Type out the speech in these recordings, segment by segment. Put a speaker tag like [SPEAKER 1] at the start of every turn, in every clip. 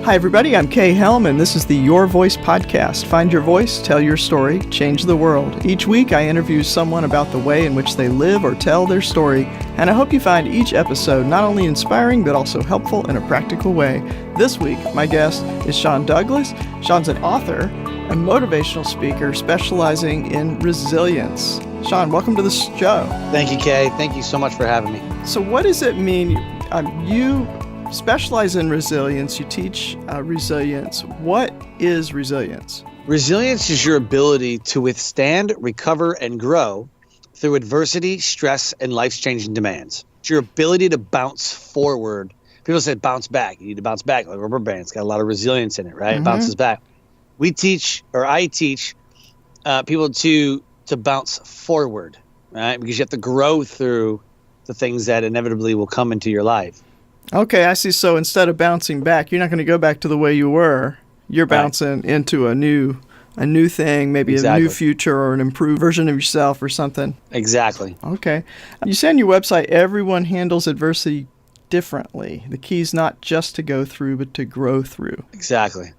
[SPEAKER 1] Hi, everybody. I'm Kay Helm, and this is the Your Voice podcast. Find your voice, tell your story, change the world. Each week, I interview someone about the way in which they live or tell their story, and I hope you find each episode not only inspiring, but also helpful in a practical way. This week, my guest is Sean Douglas. Sean's an author, a motivational speaker specializing in resilience. Sean, welcome to the show.
[SPEAKER 2] Thank you, Kay. Thank you so much for having me.
[SPEAKER 1] So what does it mean? You specialize in resilience. You teach resilience. What is resilience?
[SPEAKER 2] Resilience is your ability to withstand, recover, and grow through adversity, stress, and life's changing demands. It's your ability to bounce forward. People say bounce back. You need to bounce back like a rubber band. It's got a lot of resilience in it, right? It bounces back. I teach people to bounce forward, right? Because you have to grow through the things that inevitably will come into your life.
[SPEAKER 1] Okay, I see. So instead of bouncing back, you're not going to go back to the way you were. You're bouncing into a new thing, maybe a new future or an improved version of yourself or something.
[SPEAKER 2] Exactly.
[SPEAKER 1] Okay. You say on your website, everyone handles adversity differently. The key is not just to go through, but to grow through.
[SPEAKER 2] Exactly.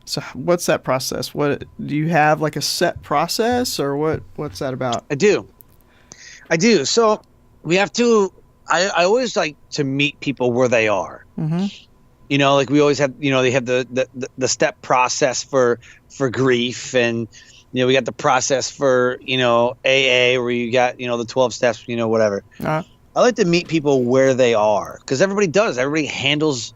[SPEAKER 1] So what's that process? What do you have, like a set process, or what's that about?
[SPEAKER 2] I do. So we have to. I always like to meet people where they are. Mm-hmm. You know, like we always have. You know, they have the step process for grief, and you know we got the process for AA, where you got the 12 steps. Whatever. I like to meet people where they are, because everybody does. Everybody handles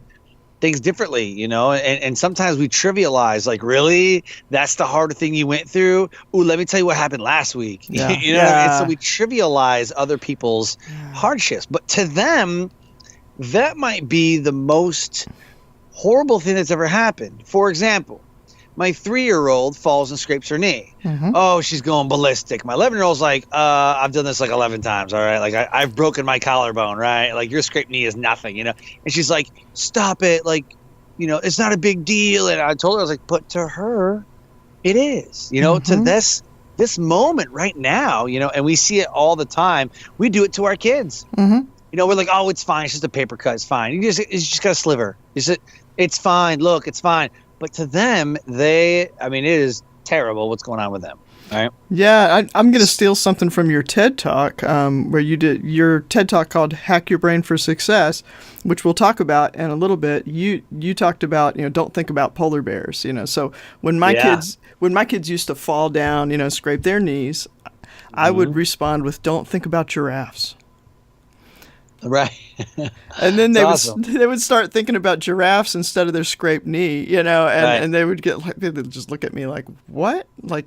[SPEAKER 2] things differently, and sometimes we trivialize, like, really, that's the hard thing you went through. Ooh, let me tell you what happened last week.
[SPEAKER 1] Yeah.
[SPEAKER 2] And so we trivialize other people's hardships, but to them, that might be the most horrible thing that's ever happened. For example, my 3-year-old falls and scrapes her knee. Mm-hmm. Oh, she's going ballistic. My 11-year-old's like, I've done this like 11 times, all right? Like, I've broken my collarbone, right? Like, your scraped knee is nothing, And she's like, stop it. Like, it's not a big deal. And I told her, I was like, but to her, it is. To this moment right now, and we see it all the time. We do it to our kids. Mm-hmm. We're like, oh, it's fine. It's just a paper cut. It's fine. It's just got a sliver. It's fine. Look, it's fine. But to them, it is terrible what's going on with them. Right?
[SPEAKER 1] Yeah, I'm going to steal something from your TED Talk, where you did your TED Talk called Hack Your Brain for Success, which we'll talk about in a little bit. You talked about, don't think about polar bears, So when my kids used to fall down, scrape their knees, I would respond with, don't think about giraffes.
[SPEAKER 2] Right.
[SPEAKER 1] And then they would start thinking about giraffes instead of their scraped knee, and they would they'd just look at me like, what? Like,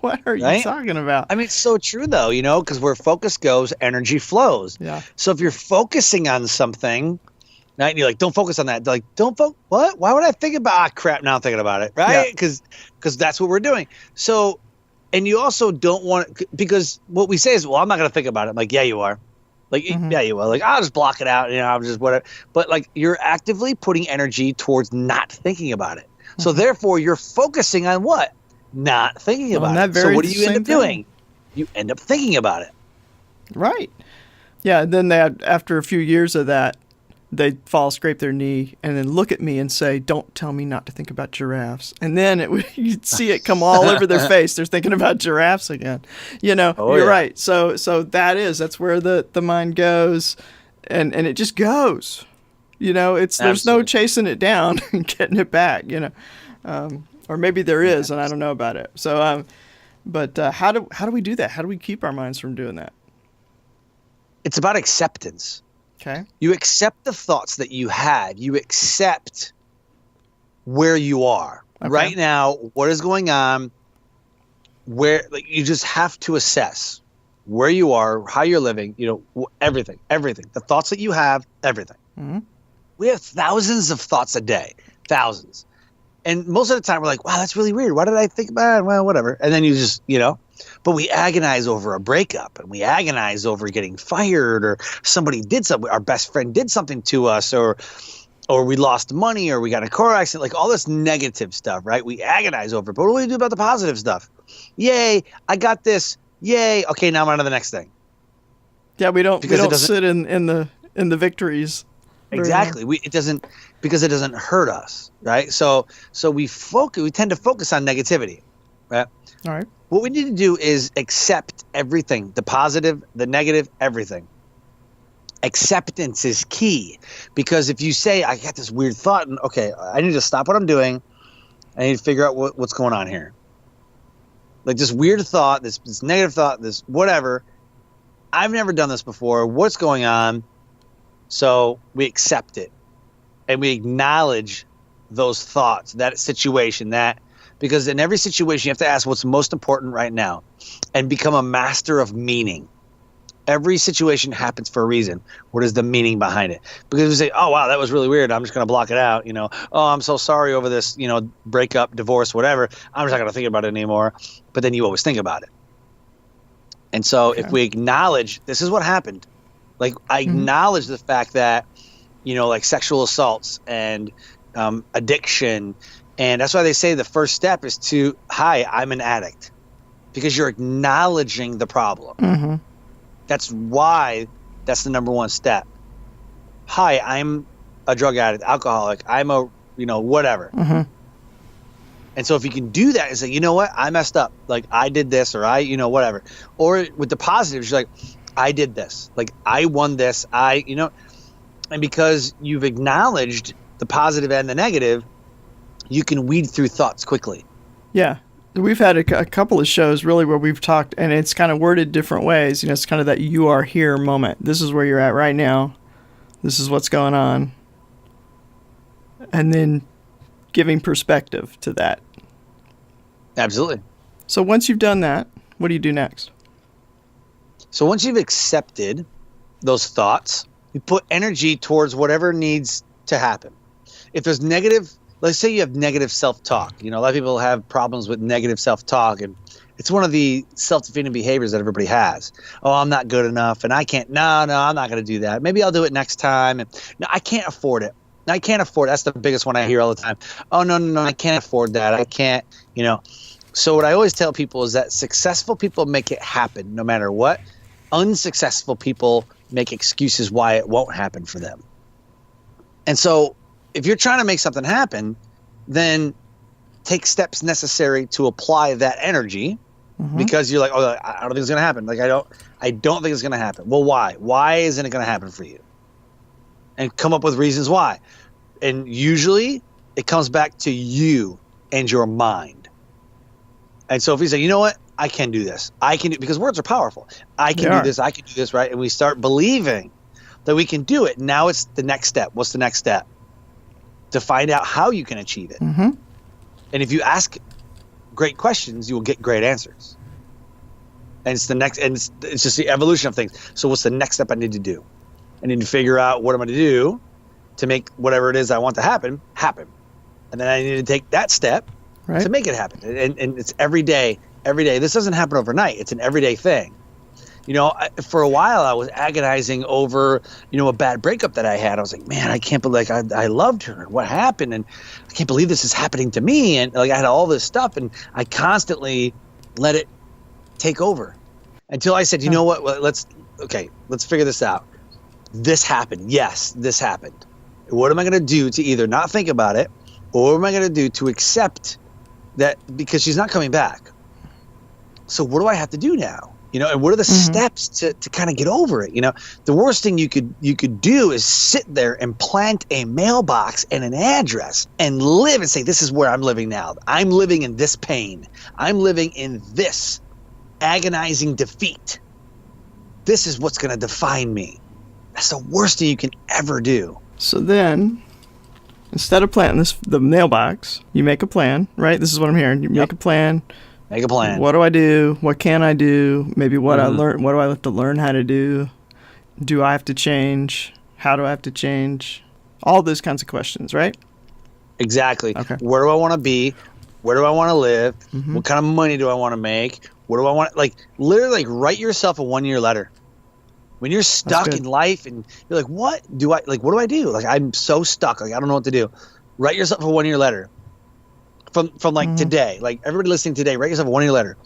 [SPEAKER 1] what are you talking about?
[SPEAKER 2] It's so true though, because where focus goes, energy flows. Yeah. So if you're focusing on something, right, and you're like, don't focus on that. They're like, don't focus. What? Why would I think about, crap, now I'm thinking about it, right? Because that's what we're doing. So, and you also don't want, because what we say is, well, I'm not going to think about it. I'm like, yeah, you are. Like, yeah, you will. Like, I'll just block it out. I'm just whatever. But like, you're actively putting energy towards not thinking about it. Mm-hmm. So therefore, you're focusing on what? Not thinking about it. So what do you end up doing? You end up thinking about it.
[SPEAKER 1] Right. Yeah. And then after a few years of that, they fall, scrape their knee, and then look at me and say, don't tell me not to think about giraffes. And then you'd see it come all over their face. They're thinking about giraffes again. You're right. So that's where the mind goes, and it just goes. There's no chasing it down and getting it back, or maybe there is, and I don't know about it. So, but how do we do that? How do we keep our minds from doing that?
[SPEAKER 2] It's about acceptance.
[SPEAKER 1] Okay.
[SPEAKER 2] You accept the thoughts that you had. You accept where you are right now. What is going on? Where, like, you just have to assess where you are, how you're living. Everything. The thoughts that you have, everything. Mm-hmm. We have thousands of thoughts a day, thousands, and most of the time we're like, wow, that's really weird. Why did I think about it? Well, whatever. And then you just, But we agonize over a breakup, and we agonize over getting fired, or somebody did something, our best friend did something to us, or we lost money, or we got in a car accident, like all this negative stuff, right? We agonize over it. But what do we do about the positive stuff? Yay, I got this. Yay. Okay, now I'm on to the next thing.
[SPEAKER 1] Yeah, we don't sit in the victories. very well.
[SPEAKER 2] Exactly. It doesn't, because it doesn't hurt us, right? So we tend to focus on negativity, right?
[SPEAKER 1] All right.
[SPEAKER 2] What we need to do is accept everything, the positive, the negative, everything. Acceptance is key, because if you say, I got this weird thought, and okay, I need to stop what I'm doing. I need to figure out what's going on here. Like this weird thought, this negative thought, this whatever. I've never done this before. What's going on? So we accept it and we acknowledge those thoughts, that situation, because in every situation you have to ask what's most important right now and become a master of meaning. Every situation happens for a reason. What is the meaning behind it? Because we say, oh, wow, that was really weird. I'm just going to block it out. Oh, I'm so sorry over this, breakup, divorce, whatever. I'm just not going to think about it anymore. But then you always think about it. And so if we acknowledge this is what happened, like I acknowledge the fact that, like sexual assaults and addiction. And that's why they say the first step is hi, I'm an addict, because you're acknowledging the problem.
[SPEAKER 1] Mm-hmm.
[SPEAKER 2] That's why that's the number one step. Hi, I'm a drug addict, alcoholic. I'm a, whatever.
[SPEAKER 1] Mm-hmm.
[SPEAKER 2] And so if you can do that and say, you know what, I messed up. Like I did this, or I, whatever. Or with the positives, you're like, I did this. Like I won this. and because you've acknowledged the positive and the negative, you can weed through thoughts quickly.
[SPEAKER 1] Yeah. We've had a couple of shows really where we've talked, and it's kind of worded different ways. It's kind of that you are here moment. This is where you're at right now. This is what's going on. And then giving perspective to that.
[SPEAKER 2] Absolutely.
[SPEAKER 1] So once you've done that, what do you do next?
[SPEAKER 2] So once you've accepted those thoughts, you put energy towards whatever needs to happen. If there's negative, let's say you have negative self-talk. A lot of people have problems with negative self-talk, and it's one of the self-defeating behaviors that everybody has. Oh, I'm not good enough, and I can't. No, I'm not going to do that. Maybe I'll do it next time. And no, I can't afford it. I can't afford it. That's the biggest one I hear all the time. Oh, no, I can't afford that. I can't, So what I always tell people is that successful people make it happen no matter what. Unsuccessful people make excuses why it won't happen for them. And so if you're trying to make something happen, then take steps necessary to apply that energy, because you're like, oh, I don't think it's going to happen. Like, I don't think it's going to happen. Well, why? Why isn't it going to happen for you? And come up with reasons why. And usually it comes back to you and your mind. And so if you say, you know what, I can do this. I can do, because words are powerful. I can do this. I can do this, right? And we start believing that we can do it. Now it's the next step. What's the next step? To find out how you can achieve it.
[SPEAKER 1] Mm-hmm.
[SPEAKER 2] And if you ask great questions, you will get great answers. And it's just the evolution of things. So what's the next step I need to do? I need to figure out what I'm going to do to make whatever it is I want to happen. And then I need to take that step to make it happen. And it's every day. This doesn't happen overnight. It's an everyday thing. For a while I was agonizing over, a bad breakup that I had. I was like, man, I can't believe, I loved her. What happened? And I can't believe this is happening to me. And I had all this stuff, and I constantly let it take over until I said, you know what? Well, let's figure this out. This happened. Yes, this happened. What am I going to do to either not think about it, or what am I going to do to accept that, because she's not coming back? So what do I have to do now? And what are the steps to kind of get over it? The worst thing you could do is sit there and plant a mailbox and an address and live and say, this is where I'm living now. I'm living in this pain. I'm living in this agonizing defeat. This is what's going to define me. That's the worst thing you can ever do.
[SPEAKER 1] So then, instead of planting the mailbox, you make a plan, right? This is what I'm hearing. You make a plan.
[SPEAKER 2] Make a plan.
[SPEAKER 1] What do I do? What can I do? Maybe what I learn. What do I have to learn how to do? Do I have to change? How do I have to change? All those kinds of questions, right?
[SPEAKER 2] Exactly.
[SPEAKER 1] Okay.
[SPEAKER 2] Where do I want to be? Where do I want to live? What kind of money do I want to make? What do I want? Literally, write yourself a 1-year letter. When you're stuck in life and you're like, what do I do? I'm so stuck. I don't know what to do. Write yourself a 1-year letter. From today, everybody listening today, write yourself a 1-year letter.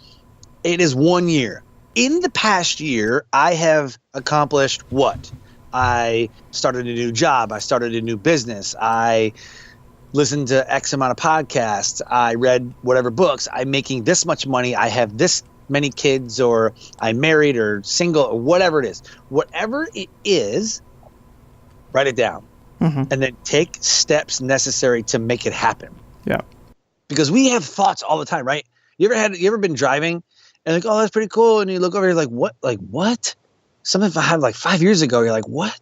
[SPEAKER 2] It is 1 year. In the past year, I have accomplished what? I started a new job. I started a new business. I listened to X amount of podcasts. I read whatever books. I'm making this much money. I have this many kids, or I'm married or single, or whatever it is. Whatever it is, write it down. And then take steps necessary to make it happen.
[SPEAKER 1] Yeah.
[SPEAKER 2] Because we have thoughts all the time, right? You ever been driving and like, oh, that's pretty cool. And you look over, you're like, what? Like, what? Something I had like 5 years ago. You're like, what?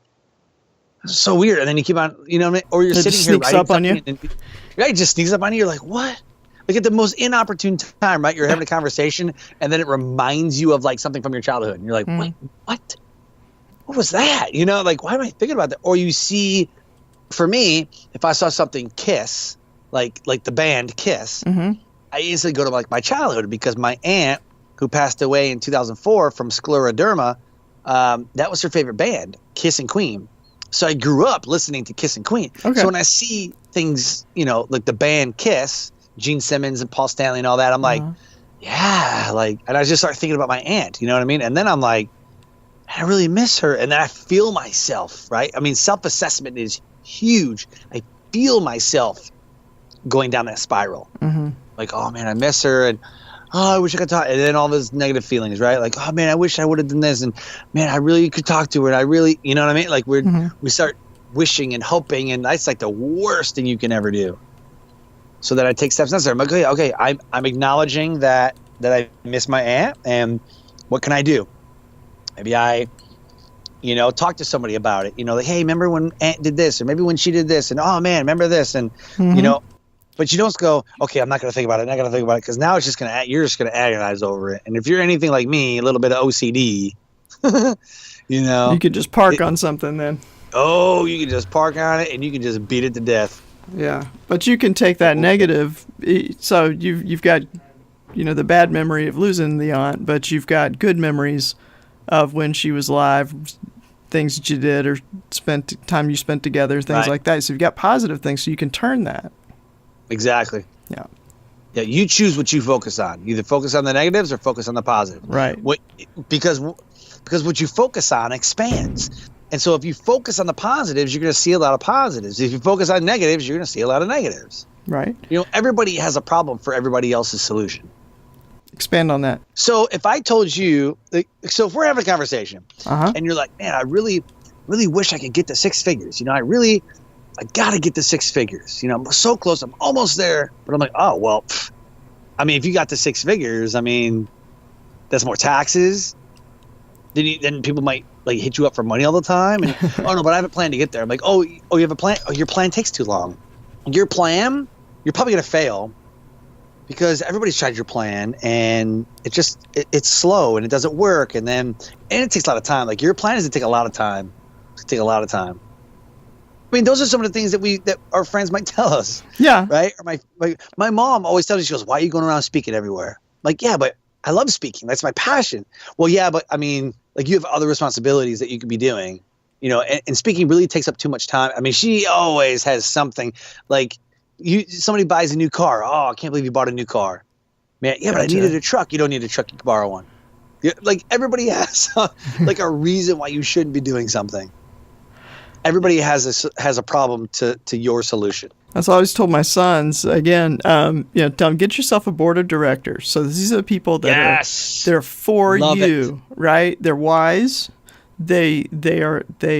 [SPEAKER 2] That's so weird. And then you keep on, you know what I mean? Or you're
[SPEAKER 1] It
[SPEAKER 2] sitting
[SPEAKER 1] just
[SPEAKER 2] here
[SPEAKER 1] sneaks
[SPEAKER 2] writing
[SPEAKER 1] up on you.
[SPEAKER 2] something and right, it just sneaks up on you. You're like, what? Like at the most inopportune time, right? You're having a conversation and then it reminds you of like something from your childhood. And you're like, wait, what? What was that? You know, like, why am I thinking about that? Or you see, for me, if I saw something Kiss, like the band Kiss, I instantly go to like my childhood, because my aunt, who passed away in 2004 from scleroderma, that was her favorite band, Kiss and Queen. So I grew up listening to Kiss and Queen. Okay. So when I see things, you know, like the band Kiss, Gene Simmons and Paul Stanley and all that, I'm like, yeah, like, and I just start thinking about my aunt, you know what I mean? And then I'm like, I really miss her. And then I feel myself, right? I mean, self-assessment is huge. I feel myself going down that spiral. Like, oh man, I miss her, and oh, I wish I could talk. And then all those negative feelings, right? Like, oh man, I wish I would have done this, and man, I really could talk to her, and I really, you know what I mean? Like we start wishing and hoping, and that's like the worst thing you can ever do. So that I take steps necessary. I'm like, okay, I'm acknowledging that I miss my aunt, and what can I do? Maybe I, you know, talk to somebody about it. You know, like, hey, remember when Aunt did this, or maybe when she did this, and oh man, remember this, and you know. But you don't go, okay, I'm not going to think about it. I'm not going to think about it, because now it's just you're just going to agonize over it. And if you're anything like me, a little bit of OCD, you know.
[SPEAKER 1] You could just park on something then.
[SPEAKER 2] Oh, you can just park on it and you can just beat it to death.
[SPEAKER 1] Yeah. But you can take that negative. So you've got, you know, the bad memory of losing the aunt, but you've got good memories of when she was alive, things that you did or time you spent together, things like that. So you've got positive things, so you can turn that.
[SPEAKER 2] Exactly.
[SPEAKER 1] Yeah.
[SPEAKER 2] Yeah, you choose what you focus on. Either focus on the negatives or focus on the positive.
[SPEAKER 1] Right.
[SPEAKER 2] Because what you focus on expands. And so if you focus on the positives, you're going to see a lot of positives. If you focus on negatives, you're going to see a lot of negatives.
[SPEAKER 1] Right.
[SPEAKER 2] You know, everybody has a problem for everybody else's solution.
[SPEAKER 1] Expand on that.
[SPEAKER 2] So if I told you, so if we're having a conversation and you're like, man, I really, really wish I could get to six figures. You know, I got to get to six figures. You know, I'm so close. I'm almost there. But I'm like, oh, well, I mean, if you got to six figures, I mean, that's more taxes. Then people might like hit you up for money all the time. And, oh, no, but I have a plan to get there. I'm like, oh, you have a plan? Oh, your plan takes too long. Your plan, you're probably going to fail because everybody's tried your plan and it's slow and it doesn't work. And it takes a lot of time. Like your plan is to take a lot of time. I mean, those are some of the things that our friends might tell us. Yeah. Right? Or my mom always tells me, she goes, why are you going around speaking everywhere? I'm like, yeah, but I love speaking. That's my passion. Well, yeah, but I mean, like you have other responsibilities that you could be doing, you know, and speaking really takes up too much time. I mean, she always has something like somebody buys a new car. Oh, I can't believe you bought a new car. Man, yeah, but I needed a truck. You don't need a truck. You can borrow one. Yeah, like everybody has like a reason why you shouldn't be doing something. Everybody has a problem to your solution.
[SPEAKER 1] That's what I always told my sons. Again, tell them, get yourself a board of directors. So these are the people that they're for you, right? They're wise. They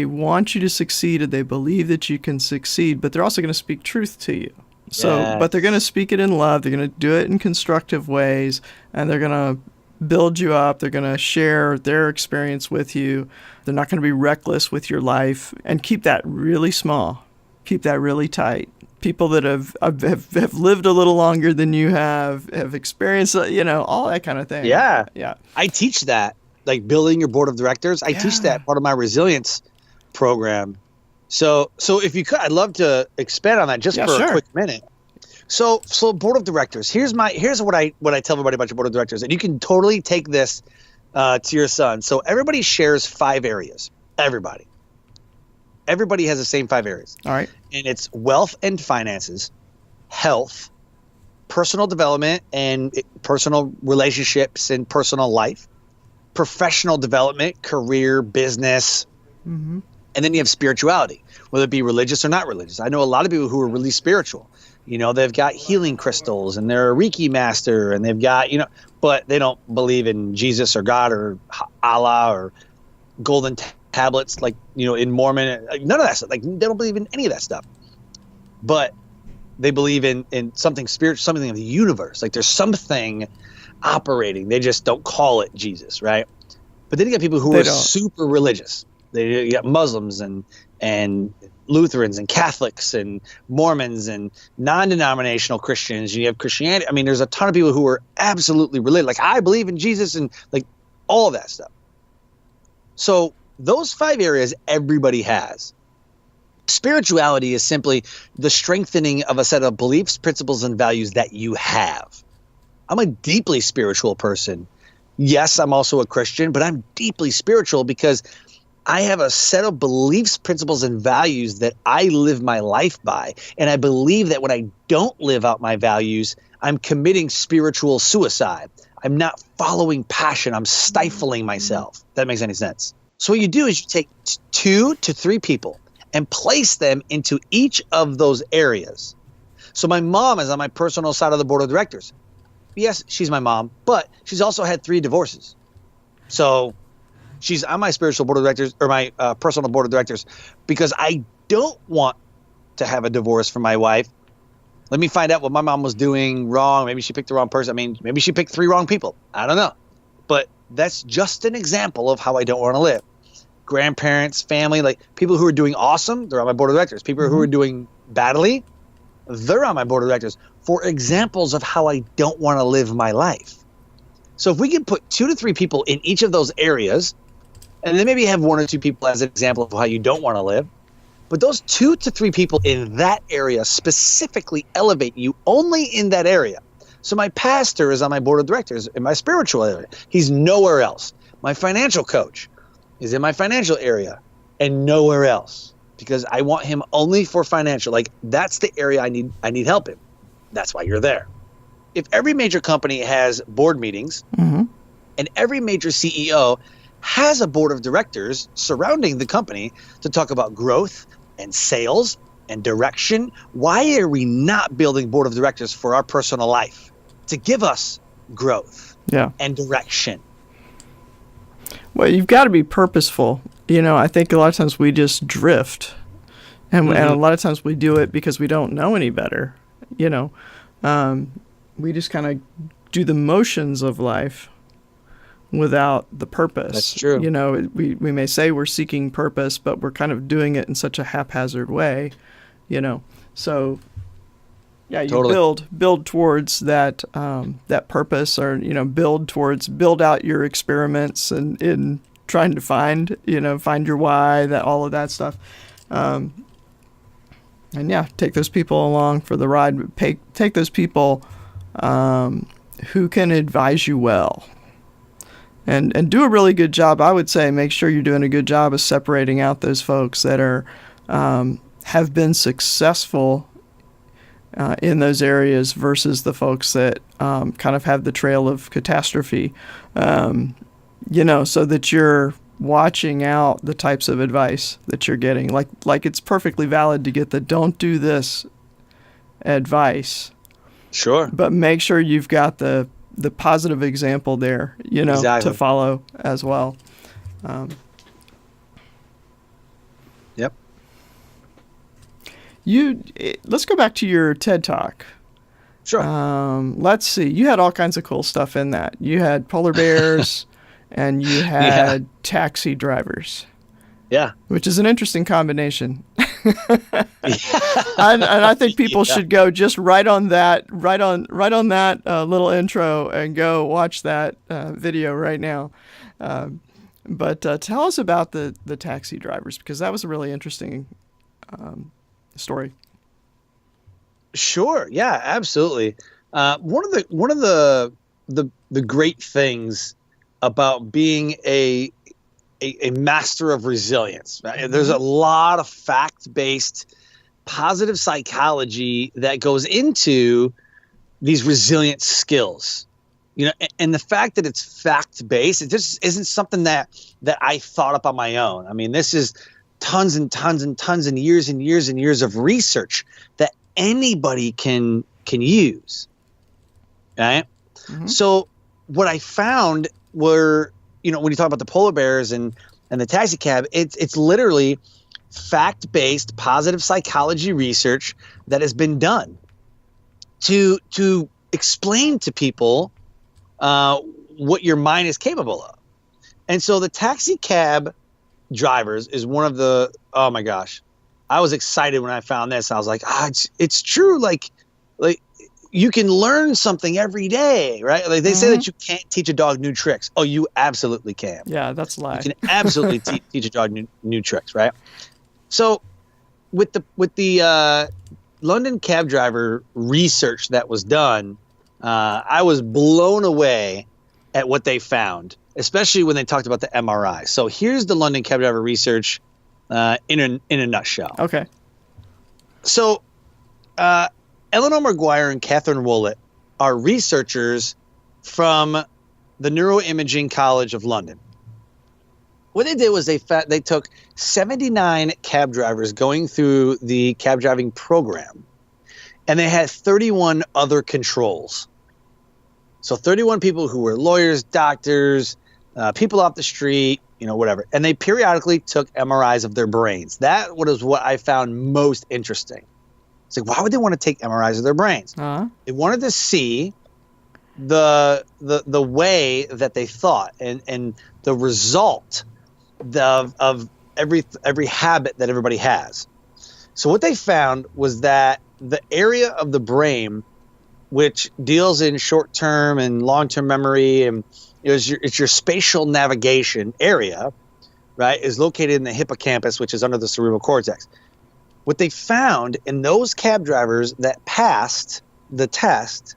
[SPEAKER 1] want you to succeed, and they believe that you can succeed. But they're also going to speak truth to you. So, but they're going to speak it in love. They're going to do it in constructive ways, and they're going to build you up. They're going to share their experience with you. They're not going to be reckless with your life, and keep that really small. Keep that really tight. People that have lived a little longer than you have experienced, all that kind of thing.
[SPEAKER 2] Yeah. Yeah. I teach that, like building your board of directors. I teach that part of my Resilience program. So if you could, I'd love to expand on that just for a quick minute. So board of directors. Here's what I tell everybody about your board of directors, and you can totally take this to your son. So everybody shares 5 areas. Everybody has the same 5 areas.
[SPEAKER 1] All right.
[SPEAKER 2] And it's wealth and finances, health, personal development and personal relationships and personal life, professional development, career, business, And then you have spirituality, whether it be religious or not religious. I know a lot of people who are really spiritual. They've got healing crystals and they're a Reiki master and they've got, but they don't believe in Jesus or God or Allah or golden tablets like, in Mormon. None of that stuff. Like, they don't believe in any of that stuff. But they believe in something spiritual, something of the universe. Like, there's something operating. They just don't call it Jesus, right? But then you got people who are super religious. You got Muslims and Lutherans and Catholics and Mormons and non-denominational Christians. You have Christianity. I mean, there's a ton of people who are absolutely religious. Like, I believe in Jesus and like all of that stuff. So those 5 areas everybody has. Spirituality is simply the strengthening of a set of beliefs, principles, and values that you have. I'm a deeply spiritual person. Yes, I'm also a Christian, but I'm deeply spiritual because I have a set of beliefs, principles, and values that I live my life by. And I believe that when I don't live out my values, I'm committing spiritual suicide. I'm not following passion. I'm stifling myself. If that makes any sense. So what you do is you take 2 to 3 people and place them into each of those areas. So my mom is on my personal side of the board of directors. Yes, she's my mom, but she's also had 3 divorces. So she's on my spiritual board of directors, or my personal board of directors, because I don't want to have a divorce from my wife. Let me find out what my mom was doing wrong. Maybe she picked the wrong person. I mean, maybe she picked 3 wrong people. I don't know. But that's just an example of how I don't want to live. Grandparents, family, like people who are doing awesome, they're on my board of directors. People who are doing badly, they're on my board of directors for examples of how I don't want to live my life. So if we can put 2 to 3 people in each of those areas, and then maybe have 1 or 2 people as an example of how you don't want to live, but those 2 to 3 people in that area specifically elevate you only in that area. So my pastor is on my board of directors in my spiritual area. He's nowhere else. My financial coach is in my financial area and nowhere else, because I want him only for financial. Like, that's the area I need help in. That's why you're there. If every major company has board meetings and every major CEO has a board of directors surrounding the company to talk about growth and sales and direction, why are we not building board of directors for our personal life to give us growth and direction?
[SPEAKER 1] Well, you've got to be purposeful. I think a lot of times we just drift, and a lot of times we do it because we don't know any better. We just kind of do the motions of life without the purpose.
[SPEAKER 2] That's true.
[SPEAKER 1] We may say we're seeking purpose, but we're kind of doing it in such a haphazard way. So you
[SPEAKER 2] totally.
[SPEAKER 1] build towards that that purpose, or build out your experiments and in trying to find your why, that all of that stuff, and take those people along for the ride. Take those people who can advise you well, and do a really good job. I would say make sure you're doing a good job of separating out those folks that are have been successful in those areas versus the folks that kind of have the trail of catastrophe, so that you're watching out the types of advice that you're getting. Like it's perfectly valid to get the don't do this advice.
[SPEAKER 2] Sure.
[SPEAKER 1] But make sure you've got the positive example there,
[SPEAKER 2] Exactly.
[SPEAKER 1] to follow as well.
[SPEAKER 2] Yep.
[SPEAKER 1] Let's go back to your TED Talk.
[SPEAKER 2] Sure.
[SPEAKER 1] Let's see. You had all kinds of cool stuff in that. You had polar bears and you had taxi drivers.
[SPEAKER 2] Yeah.
[SPEAKER 1] Which is an interesting combination. and I think people should go just right on that little intro and go watch that video right now. But tell us about the taxi drivers, because that was a really interesting story.
[SPEAKER 2] Sure. Yeah, absolutely. One of the great things about being a master of resilience, right? There's a lot of fact-based positive psychology that goes into these resilient skills. And the fact that it's fact-based, it just isn't something that I thought up on my own. I mean, this is tons and tons and tons and years and years and years of research that anybody can use. Right?
[SPEAKER 1] Mm-hmm.
[SPEAKER 2] So what I found were, when you talk about the polar bears and the taxi cab, it's literally fact-based positive psychology research that has been done to explain to people what your mind is capable of. And so the taxi cab drivers is one of the, oh my gosh, I was excited when I found this. I was like, it's true. Like you can learn something every day, right? Like they say that you can't teach a dog new tricks. Oh, you absolutely can.
[SPEAKER 1] Yeah, that's a lie.
[SPEAKER 2] You can absolutely teach a dog new tricks, right? So with the London cab driver research that was done, I was blown away at what they found, especially when they talked about the MRI. So here's the London cab driver research in a nutshell.
[SPEAKER 1] Okay.
[SPEAKER 2] So Eleanor Maguire and Catherine Woollett are researchers from the Neuroimaging College of London. What they did was they took 79 cab drivers going through the cab driving program, and they had 31 other controls. So 31 people who were lawyers, doctors, people off the street, whatever. And they periodically took MRIs of their brains. That was what I found most interesting. It's like, why would they want to take MRIs of their brains? They wanted to see the way that they thought and the result of every habit that everybody has. So what they found was that the area of the brain which deals in short-term and long-term memory, and it's your spatial navigation area, right, is located in the hippocampus, which is under the cerebral cortex. What they found in those cab drivers that passed the test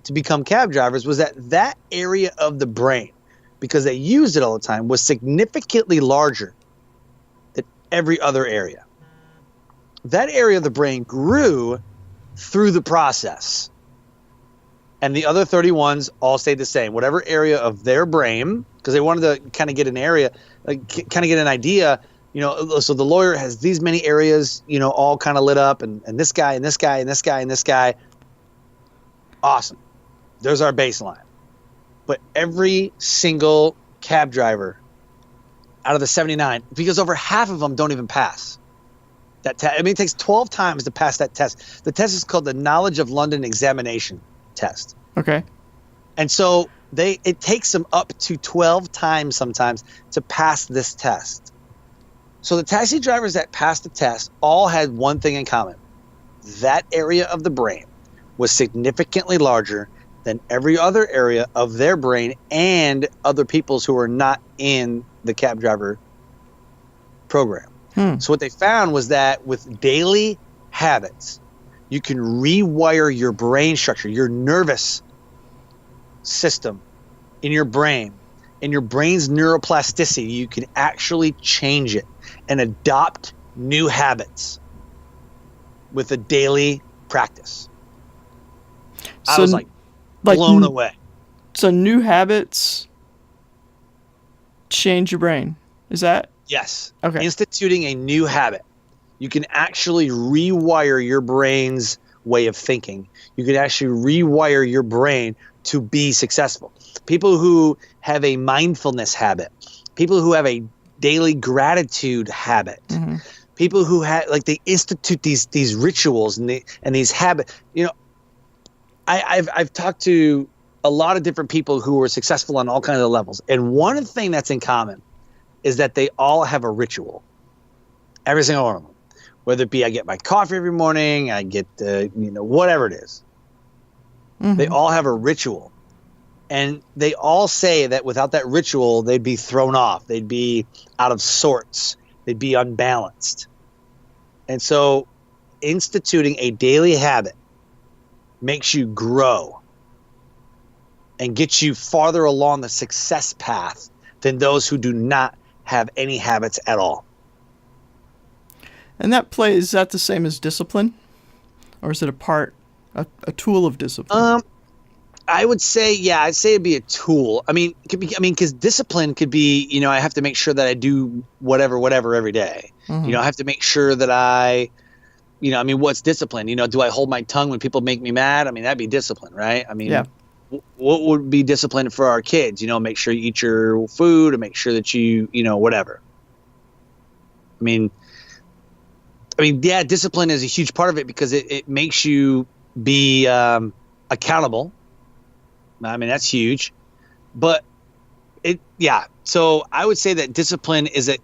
[SPEAKER 2] to become cab drivers was that area of the brain, because they used it all the time, was significantly larger than every other area. That area of the brain grew through the process. And the other 31s all stayed the same. Whatever area of their brain, because they wanted to kind of get an area, kind of get an idea, so the lawyer has these many areas, all kind of lit up, and this guy, and this guy, and this guy, and this guy. Awesome. There's our baseline. But every single cab driver out of the 79, because over half of them don't even pass that test. It takes 12 times to pass that test. The test is called the Knowledge of London Examination test.
[SPEAKER 1] Okay.
[SPEAKER 2] And so it takes them up to 12 times sometimes to pass this test. So the taxi drivers that passed the test all had one thing in common. That area of the brain was significantly larger than every other area of their brain and other people's who are not in the cab driver program. So what they found was that with daily habits, you can rewire your brain structure, your nervous system in your brain, and your brain's neuroplasticity. You can actually change it and adopt new habits with a daily practice. I was like blown away.
[SPEAKER 1] So new habits change your brain. Is that?
[SPEAKER 2] Yes.
[SPEAKER 1] Okay.
[SPEAKER 2] Instituting a new habit. You can actually rewire your brain's way of thinking. You can actually rewire your brain to be successful. People who have a mindfulness habit, people who have a daily gratitude habit, people who have they institute these rituals and these habits. I've talked to a lot of different people who are successful on all kinds of levels, and one thing that's in common is that they all have a ritual. Every single one of them. Whether it be I get my coffee every morning, I get whatever it is. They all have a ritual. And they all say that without that ritual, they'd be thrown off. They'd be out of sorts. They'd be unbalanced. And so instituting a daily habit makes you grow and gets you farther along the success path than those who do not have any habits at all.
[SPEAKER 1] And is that the same as discipline? Or is it a tool of discipline?
[SPEAKER 2] I would say, yeah, I'd say it'd be a tool. I mean, it could be, I mean, because discipline could be, I have to make sure that I do whatever every day.
[SPEAKER 1] Mm-hmm.
[SPEAKER 2] I have to make sure that I mean, what's discipline? Do I hold my tongue when people make me mad? I mean, that'd be discipline, right? I
[SPEAKER 1] Yeah.
[SPEAKER 2] mean, what would be discipline for our kids? Make sure you eat your food and make sure that whatever. I mean, yeah, discipline is a huge part of it because it makes you be accountable. I mean, that's huge, but yeah. So I would say that discipline is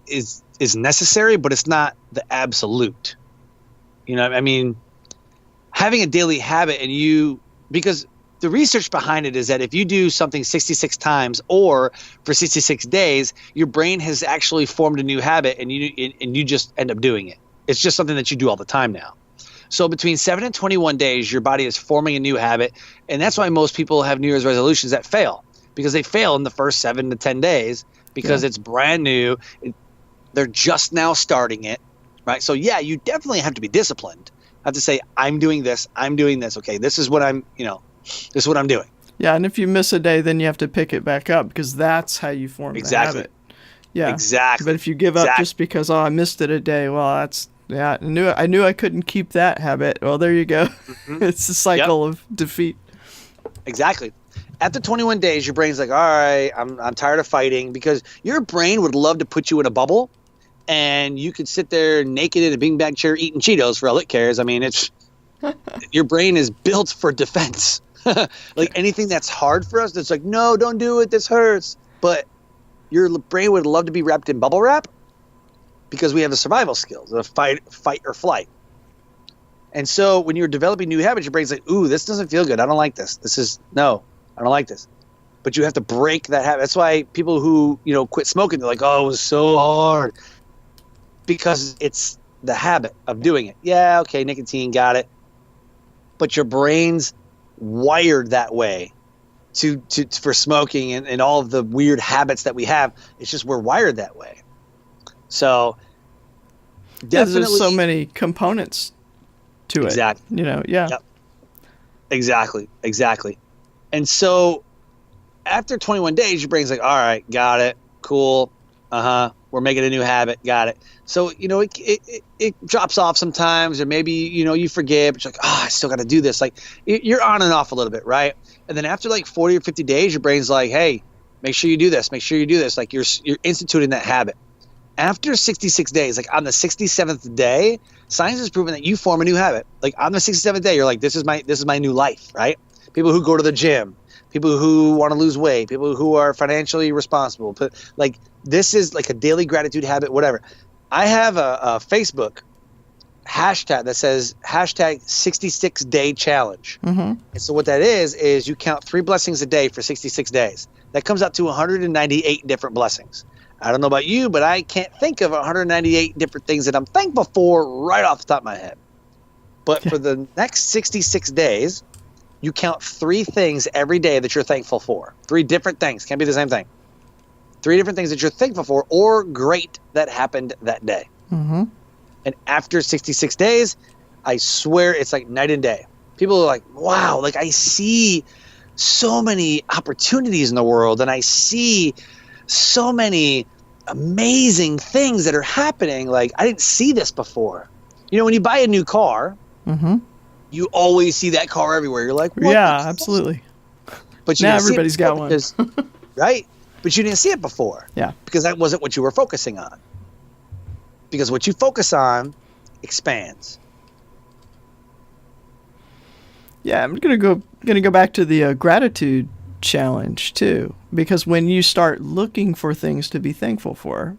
[SPEAKER 2] necessary, but it's not the absolute. I mean, having a daily habit because the research behind it is that if you do something 66 times or for 66 days, your brain has actually formed a new habit and you just end up doing it. It's just something that you do all the time now. So between 7 and 21 days, your body is forming a new habit. And that's why most people have New Year's resolutions that fail, because they fail in the first 7 to 10 days because it's brand new. They're just now starting it. Right. So, yeah, you definitely have to be disciplined. I have to say, I'm doing this. Okay, this is what I'm doing.
[SPEAKER 1] Yeah. And if you miss a day, then you have to pick it back up because that's how you form the habit. Yeah.
[SPEAKER 2] Exactly.
[SPEAKER 1] But if you give up just because, I missed it a day, well, I knew I couldn't keep that habit. Well, there you go. Mm-hmm. It's a cycle of defeat.
[SPEAKER 2] Exactly. After 21 days, your brain's like, all right, I'm tired of fighting, because your brain would love to put you in a bubble. And you could sit there naked in a beanbag chair eating Cheetos for all it cares. I mean, your brain is built for defense. Like anything that's hard for us, that's like, no, don't do it. This hurts. But your brain would love to be wrapped in bubble wrap because we have the survival skills of fight or flight. And so when you're developing new habits, your brain's like, ooh, this doesn't feel good. I don't like this. I don't like this. But you have to break that habit. That's why people who, quit smoking, they're like, oh, it was so hard. Because it's the habit of doing it. Yeah, okay, nicotine, got it. But your brain's wired that way for smoking and all of the weird habits that we have. It's just we're wired that way. So definitely,
[SPEAKER 1] there's so many components to
[SPEAKER 2] exactly.
[SPEAKER 1] it. Yeah.
[SPEAKER 2] Yep. Exactly. And so after 21 days, your brain's like, all right, got it, cool. We're making a new habit. Got it. So, it drops off sometimes, or maybe, you forget, but you're like, I still got to do this. Like you're on and off a little bit. Right. And then after like 40 or 50 days, your brain's like, hey, make sure you do this. Make sure you do this. Like you're instituting that habit. After 66 days, like on the 67th day, science has proven that you form a new habit. Like on the 67th day, you're like, this is my new life. Right. People who go to the gym, people who want to lose weight, people who are financially responsible. Like this is like a daily gratitude habit, whatever. I have a Facebook hashtag that says hashtag 66-day challenge.
[SPEAKER 1] Mm-hmm.
[SPEAKER 2] And so what that is you count 3 blessings a day for 66 days. That comes out to 198 different blessings. I don't know about you, but I can't think of 198 different things that I'm thankful for right off the top of my head. But for the next 66 days, you count 3 things every day that you're thankful for. 3 different things. Can't be the same thing. 3 different things that you're thankful for or great that happened that day.
[SPEAKER 1] Mm-hmm.
[SPEAKER 2] And after 66 days, I swear it's like night and day. People are like, wow, like I see so many opportunities in the world, and I see so many amazing things that are happening. Like I didn't see this before. When you buy a new car,
[SPEAKER 1] mm-hmm.
[SPEAKER 2] you always see that car everywhere. You're like, what?
[SPEAKER 1] Yeah, absolutely.
[SPEAKER 2] But you
[SPEAKER 1] now everybody's got one.
[SPEAKER 2] Right? But you didn't see it before.
[SPEAKER 1] Yeah.
[SPEAKER 2] Because that wasn't what you were focusing on. Because what you focus on expands.
[SPEAKER 1] Yeah, I'm gonna go back to the gratitude challenge too, because when you start looking for things to be thankful for,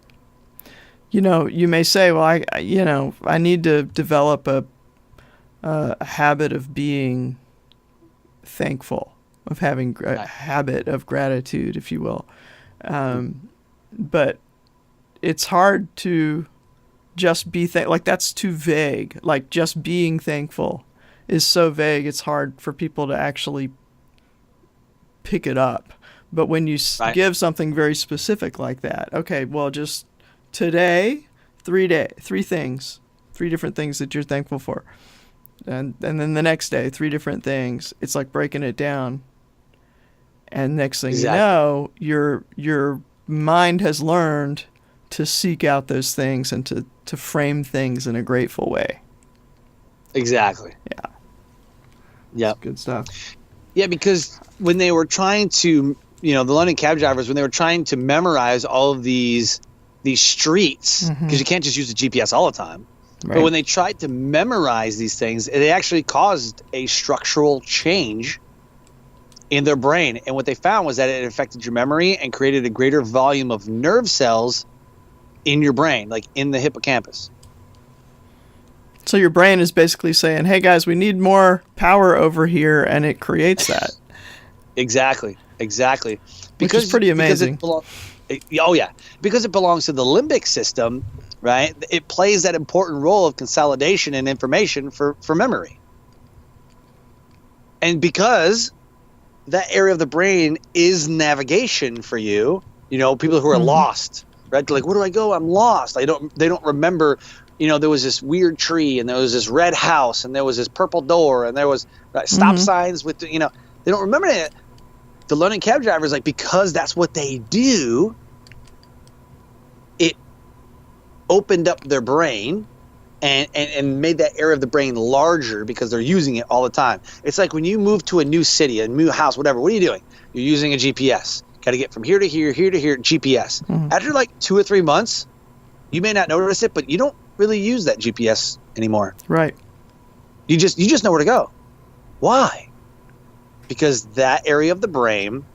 [SPEAKER 1] you may say, well, I need to develop a habit of being thankful, of having a habit of gratitude, if you will. But it's hard to just be like that's too vague. Like just being thankful is so vague. It's hard for people to actually pick it up. But when you give something very specific like that, okay, well, just today, 3 things, 3 different things that you're thankful for. And then the next day, 3 different things. It's like breaking it down. And next thing you
[SPEAKER 2] Exactly.
[SPEAKER 1] know, your mind has learned to seek out those things and to frame things in a grateful way.
[SPEAKER 2] Exactly.
[SPEAKER 1] Yeah.
[SPEAKER 2] Yep.
[SPEAKER 1] Good stuff.
[SPEAKER 2] Yeah, because when they were trying to, the London cab drivers, when they were trying to memorize all of these streets, because you can't just use the GPS all the time.
[SPEAKER 1] Right.
[SPEAKER 2] But when they tried to memorize these things, it actually caused a structural change in their brain. And what they found was that it affected your memory and created a greater volume of nerve cells in your brain, like in the hippocampus.
[SPEAKER 1] So your brain is basically saying, hey guys, we need more power over here, and it creates that.
[SPEAKER 2] Exactly.
[SPEAKER 1] Which is pretty amazing.
[SPEAKER 2] Because it belongs to the limbic system, right? It plays that important role of consolidation and information for memory. And because that area of the brain is navigation for you, people who are lost, right? They're like, where do I go? I'm lost. They don't remember, there was this weird tree, and there was this red house, and there was this purple door, and there was stop signs with, they don't remember it. The London cab drivers, like, because that's what they do, it opened up their brain and made that area of the brain larger because they're using it all the time. It's like when you move to a new city, a new house, whatever, what are you doing? You're using a GPS. Got to get from here to here, here to here, GPS. After like 2 or 3 months, you may not notice it, but you don't really use that GPS anymore.
[SPEAKER 1] Right.
[SPEAKER 2] You just know where to go. Why? Because that area of the brain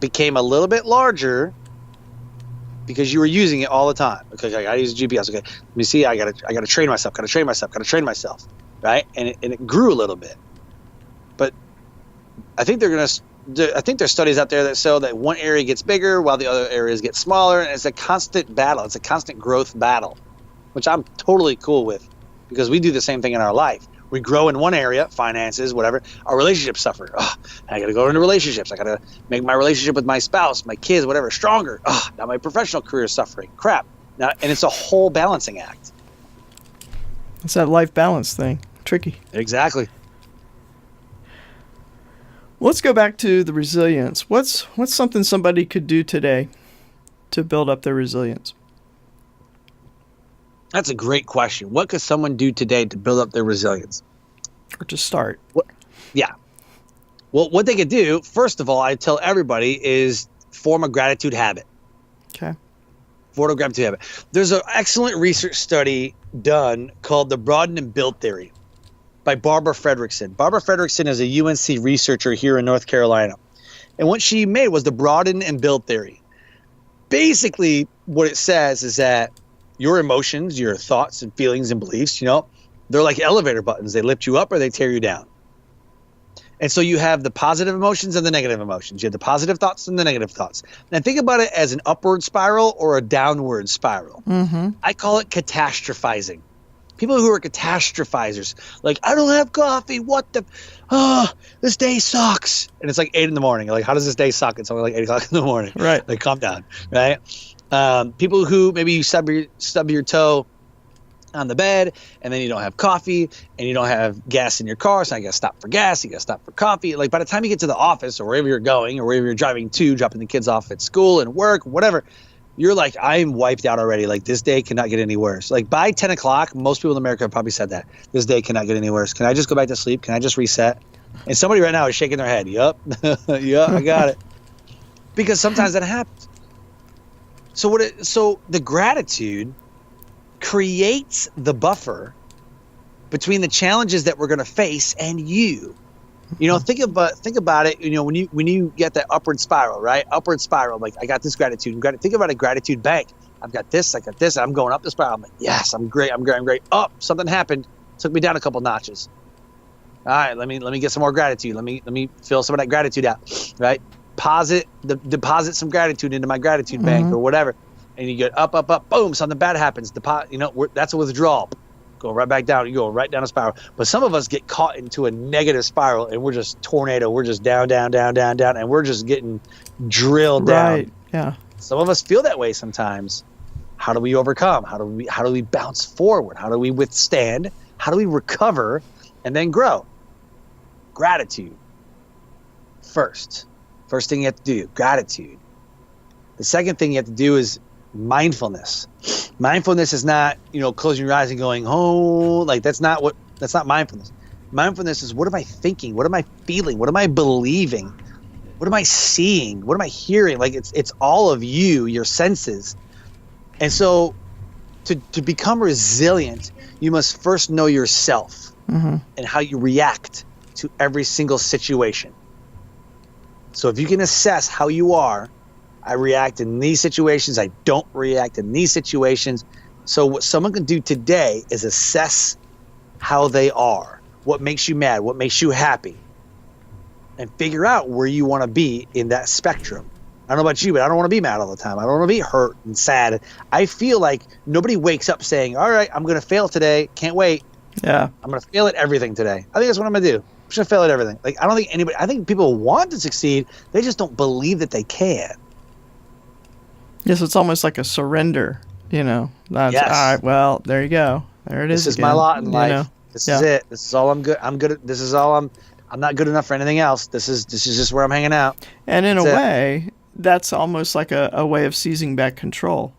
[SPEAKER 2] became a little bit larger because you were using it all the time. Okay, I gotta use GPS. Okay, let me see. I gotta train myself. Right? And it grew a little bit. But I think there's studies out there that show that one area gets bigger while the other areas get smaller, and it's a constant battle. It's a constant growth battle, which I'm totally cool with, because we do the same thing in our life. We grow in one area, finances, whatever. Our relationships suffer. I got to go into relationships. I got to make my relationship with my spouse, my kids, whatever, stronger. Now my professional career is suffering. Crap. Now, and it's a whole balancing act.
[SPEAKER 1] It's that life balance thing. Tricky.
[SPEAKER 2] Exactly.
[SPEAKER 1] Let's go back to the resilience. What's something somebody could do today to build up their resilience?
[SPEAKER 2] That's a great question. What could someone do today to build up their resilience?
[SPEAKER 1] Or to start?
[SPEAKER 2] Well, what they could do, first of all, I tell everybody, is form a gratitude habit.
[SPEAKER 1] Okay.
[SPEAKER 2] Form a gratitude habit. There's an excellent research study done called the Broaden and Build Theory by Barbara Fredrickson. Barbara Fredrickson is a UNC researcher here in North Carolina. And what she made was the Broaden and Build Theory. Basically, what it says is that your emotions, your thoughts and feelings and beliefs, they're like elevator buttons. They lift you up or they tear you down. And so you have the positive emotions and the negative emotions. You have the positive thoughts and the negative thoughts. And think about it as an upward spiral or a downward spiral. I call it catastrophizing. People who are catastrophizers, like, I don't have coffee. What the? This day sucks. And it's like 8 a.m. You're like, how does this day suck? It's only like 8 o'clock in the morning.
[SPEAKER 1] Right.
[SPEAKER 2] Like, calm down. Right. People who maybe you stub your toe on the bed, and then you don't have coffee, and you don't have gas in your car, so you got to stop for gas, you got to stop for coffee. Like, by the time you get to the office or wherever you're going or wherever you're driving to, dropping the kids off at school and work, whatever, you're like, I'm wiped out already. Like, this day cannot get any worse. Like, by 10 o'clock, most people in America have probably said that. This day cannot get any worse. Can I just go back to sleep? Can I just reset? And somebody right now is shaking their head. Yup. Yup, I got it. Because sometimes that happens. So the gratitude creates the buffer between the challenges that we're going to face and you. Think about it. When you get that upward spiral, right? Upward spiral. Like, I got this gratitude. Think about a gratitude bank. I've got this. I got this. I'm going up the spiral. I'm like, yes, I'm great. I'm great. Oh, something happened. Took me down a couple notches. All right, let me get some more gratitude. Let me fill some of that gratitude out. Right? Deposit some gratitude into my gratitude bank or whatever. And you get up, boom, something bad happens. That's a withdrawal. Go right back down. You go right down a spiral. But some of us get caught into a negative spiral, and we're just tornado. We're just down, and we're just getting drilled down.
[SPEAKER 1] Right. Yeah.
[SPEAKER 2] Some of us feel that way sometimes. How do we overcome? How do we bounce forward? How do we withstand? How do we recover and then grow? Gratitude. first. First thing you have to do, gratitude. The second thing you have to do is mindfulness. Mindfulness is not, closing your eyes and going, oh, like that's not mindfulness. Mindfulness is, what am I thinking? What am I feeling? What am I believing? What am I seeing? What am I hearing? Like it's all of you, your senses. And so to become resilient, you must first know yourself and how you react to every single situation. So if you can assess how you are, I react in these situations, I don't react in these situations. So what someone can do today is assess how they are, what makes you mad, what makes you happy, and figure out where you want to be in that spectrum. I don't know about you, but I don't want to be mad all the time. I don't want to be hurt and sad. I feel like nobody wakes up saying, all right, I'm going to fail today. Can't wait.
[SPEAKER 1] Yeah.
[SPEAKER 2] I'm going to fail at everything today. I think that's what I'm going to do. I'm just going to fail at everything. Like, I think people want to succeed. They just don't believe that they can.
[SPEAKER 1] Yes, it's almost like a surrender, That's,
[SPEAKER 2] Yes.
[SPEAKER 1] all right, well, there you go. There it is.
[SPEAKER 2] This is my lot in life. This
[SPEAKER 1] Yeah.
[SPEAKER 2] is it. This is all I'm good. I'm good at. This is all I'm not good enough for anything else. This is just where I'm hanging out.
[SPEAKER 1] And in
[SPEAKER 2] That's
[SPEAKER 1] a
[SPEAKER 2] it.
[SPEAKER 1] way, that's almost like a way of seizing back control.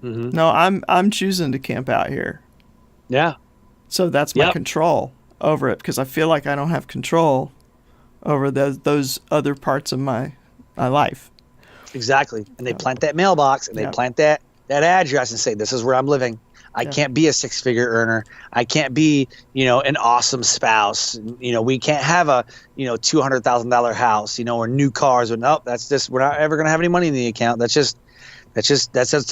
[SPEAKER 2] Mm-hmm.
[SPEAKER 1] No, I'm choosing to camp out here.
[SPEAKER 2] Yeah.
[SPEAKER 1] So that's my
[SPEAKER 2] Yep.
[SPEAKER 1] control over it, because I feel like I don't have control over those other parts of my life.
[SPEAKER 2] Exactly. And they plant that mailbox and they
[SPEAKER 1] Yeah.
[SPEAKER 2] plant that address and say, this is where I'm living. I
[SPEAKER 1] Yeah.
[SPEAKER 2] can't be a six-figure earner. I can't be, an awesome spouse. We can't have a, $200,000 house, or new cars. Or nope, that's just, we're not ever going to have any money in the account. That's just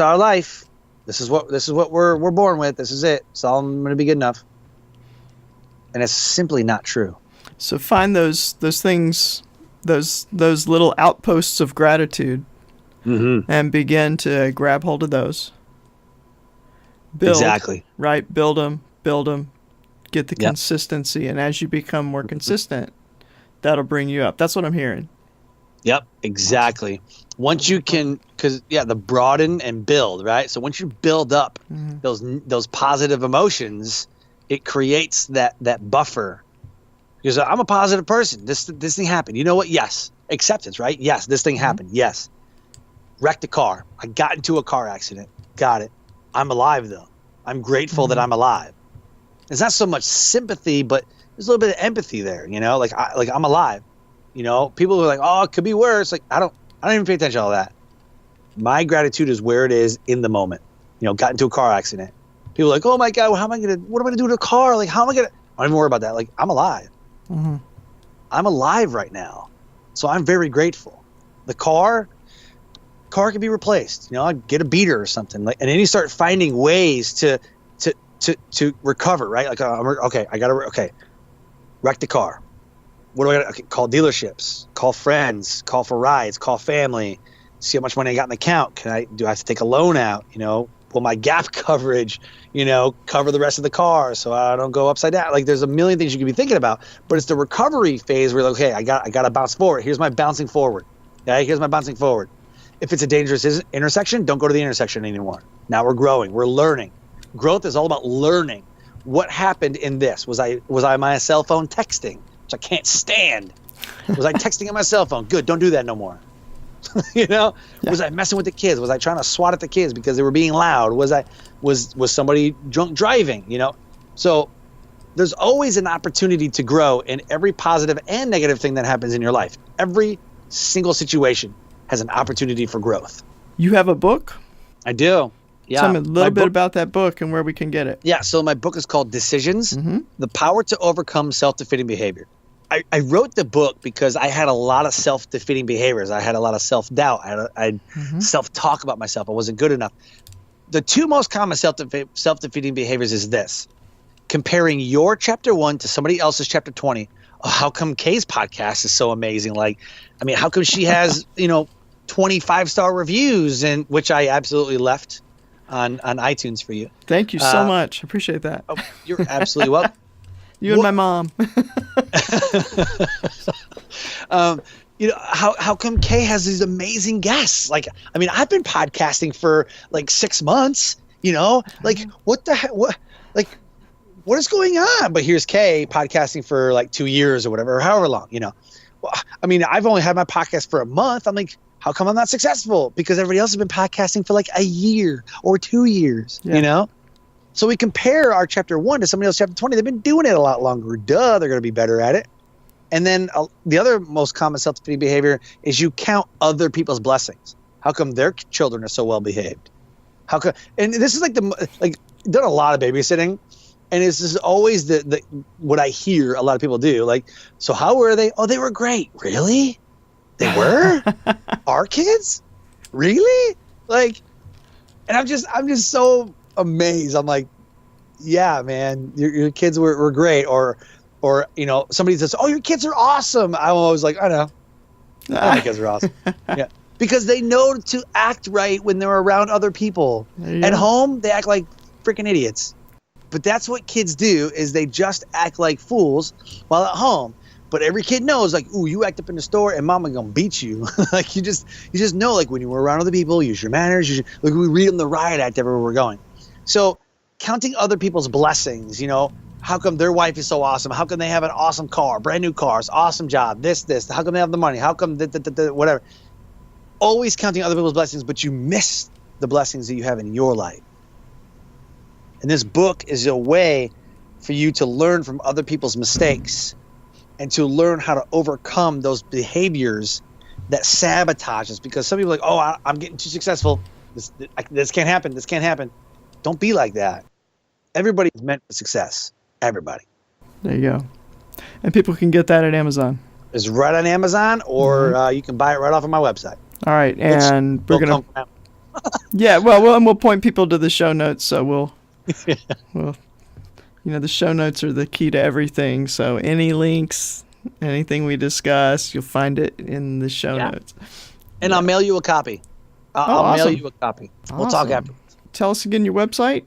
[SPEAKER 2] our life. This is what we're born with. This is it. It's all I'm going to be good enough. And it's simply not true.
[SPEAKER 1] So find those things, those little outposts of gratitude, and begin to grab hold of those. Build,
[SPEAKER 2] Exactly.
[SPEAKER 1] right? Build them, get the
[SPEAKER 2] Yep.
[SPEAKER 1] consistency. And as you become more consistent, that'll bring you up. That's what I'm hearing.
[SPEAKER 2] Yep, exactly. Once you can, the broaden and build, right? So once you build up those positive emotions, it creates that buffer. Because I'm a positive person. This thing happened. You know what? Yes. Acceptance, right? Yes, this thing happened. Yes. Wrecked a car. I got into a car accident. Got it. I'm alive though. I'm grateful that I'm alive. It's not so much sympathy, but there's a little bit of empathy there. Like I'm alive. People are like, oh, it could be worse. Like I don't even pay attention to all that. My gratitude is where it is in the moment. Got into a car accident. People are like, oh my God, what am I gonna do to a car? Like how am I gonna? I don't even worry about that. Like I'm alive. I'm alive right now, so I'm very grateful. The car can be replaced. I get a beater or something. Like, and then you start finding ways to recover. Right? Like wreck the car. What do I got? Okay, call dealerships, call friends, call for rides, call family, see how much money I got in the account. Do I have to take a loan out? Will my gap coverage, cover the rest of the car so I don't go upside down? Like there's a million things you could be thinking about, but it's the recovery phase where you're like, okay, I got to bounce forward. Here's my bouncing forward. Okay, here's my bouncing forward. If it's a dangerous intersection, don't go to the intersection anymore. Now we're growing, we're learning. Growth is all about learning. What happened in this? Was I on my cell phone texting, which I can't stand? Was I texting on my cell phone? Good, don't do that no more. Was I messing with the kids? Was I trying to swat at the kids because they were being loud? Was somebody drunk driving? So there's always an opportunity to grow in every positive and negative thing that happens in your life. Every single situation has an opportunity for growth.
[SPEAKER 1] You have a book?
[SPEAKER 2] I do. Yeah.
[SPEAKER 1] Tell me a little bit about that book and where we can get it.
[SPEAKER 2] Yeah. So my book is called Decisions: The Power to Overcome Self-Defeating Behavior. I wrote the book because I had a lot of self-defeating behaviors. I had a lot of self-doubt. I self-talk about myself. I wasn't good enough. The two most common self-defeating behaviors is this: comparing your chapter 1 to somebody else's chapter 20. Oh, how come Kay's podcast is so amazing? How come she has, 25-star reviews, and which I absolutely left on iTunes for you.
[SPEAKER 1] Thank you so much. I appreciate that.
[SPEAKER 2] Oh, you're absolutely welcome.
[SPEAKER 1] You and my mom.
[SPEAKER 2] How come Kay has these amazing guests? I've been podcasting for 6 months, what the heck, what is going on? But here's Kay podcasting for 2 years or whatever, or however long, well, I mean, I've only had my podcast for a month. I'm like, how come I'm not successful? Because everybody else has been podcasting for like a year or 2 years, you know? So we compare our chapter 1 to somebody else chapter 20. They've been doing it a lot longer. Duh, they're going to be better at it. And then the other most common self-defeating behavior is you count other people's blessings. How come their children are so well behaved? How come? And this is like done a lot of babysitting, and this is always the what I hear a lot of people do. Like, so how were they? Oh, they were great. Really? They were? Our kids? Really? Like, and I'm just so amazed. I'm like, yeah, man, your kids were great. Or you know, somebody says, oh, your kids are awesome. I'm always like, I know my kids are awesome. Yeah, because they know to act right when they're around other people. At home, they act like freaking idiots. But that's what kids do, is they just act like fools while at home. But every kid knows, like, ooh, you act up in the store and mama gonna beat you. Like, you just know, like, when you were around other people, use your manners. Like, we read in the riot act everywhere we're going. So counting other people's blessings, you know, how come their wife is so awesome? How come they have an awesome car, brand new cars, awesome job, this, how come they have the money? How come whatever? Always counting other people's blessings, but you miss the blessings that you have in your life. And this book is a way for you to learn from other people's mistakes and to learn how to overcome those behaviors that sabotage us. Because some people are like, oh, I'm getting too successful. This can't happen. This can't happen. Don't be like that. Everybody is meant for success. Everybody.
[SPEAKER 1] There you go. And people can get that at Amazon.
[SPEAKER 2] It's right on Amazon, or you can buy it right off of my website.
[SPEAKER 1] All right, and we're gonna. Yeah, we'll point people to the show notes. So we'll, you know, the show notes are the key to everything. So any links, anything we discuss, you'll find it in the show notes.
[SPEAKER 2] And I'll mail you a copy. I'll mail you a copy. We'll talk afterwards.
[SPEAKER 1] Tell us again your website.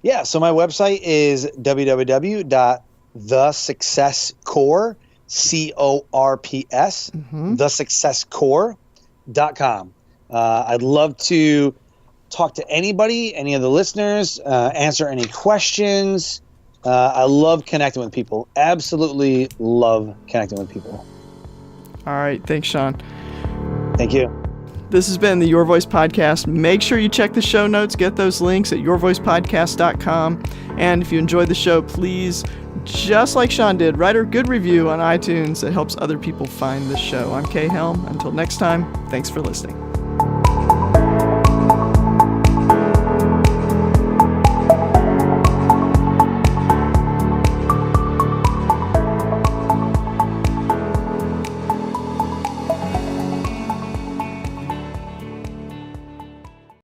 [SPEAKER 2] Yeah, so my website is www.thesuccesscore, CORPS, thesuccesscore.com. I'd love to talk to anybody, any of the listeners, answer any questions. I love connecting with people. Absolutely love connecting with people.
[SPEAKER 1] All right. Thanks, Sean.
[SPEAKER 2] Thank you.
[SPEAKER 1] This has been the Your Voice Podcast. Make sure you check the show notes. Get those links at yourvoicepodcast.com. And if you enjoyed the show, please, just like Sean did, write a good review on iTunes that helps other people find the show. I'm Kay Helm. Until next time, thanks for listening.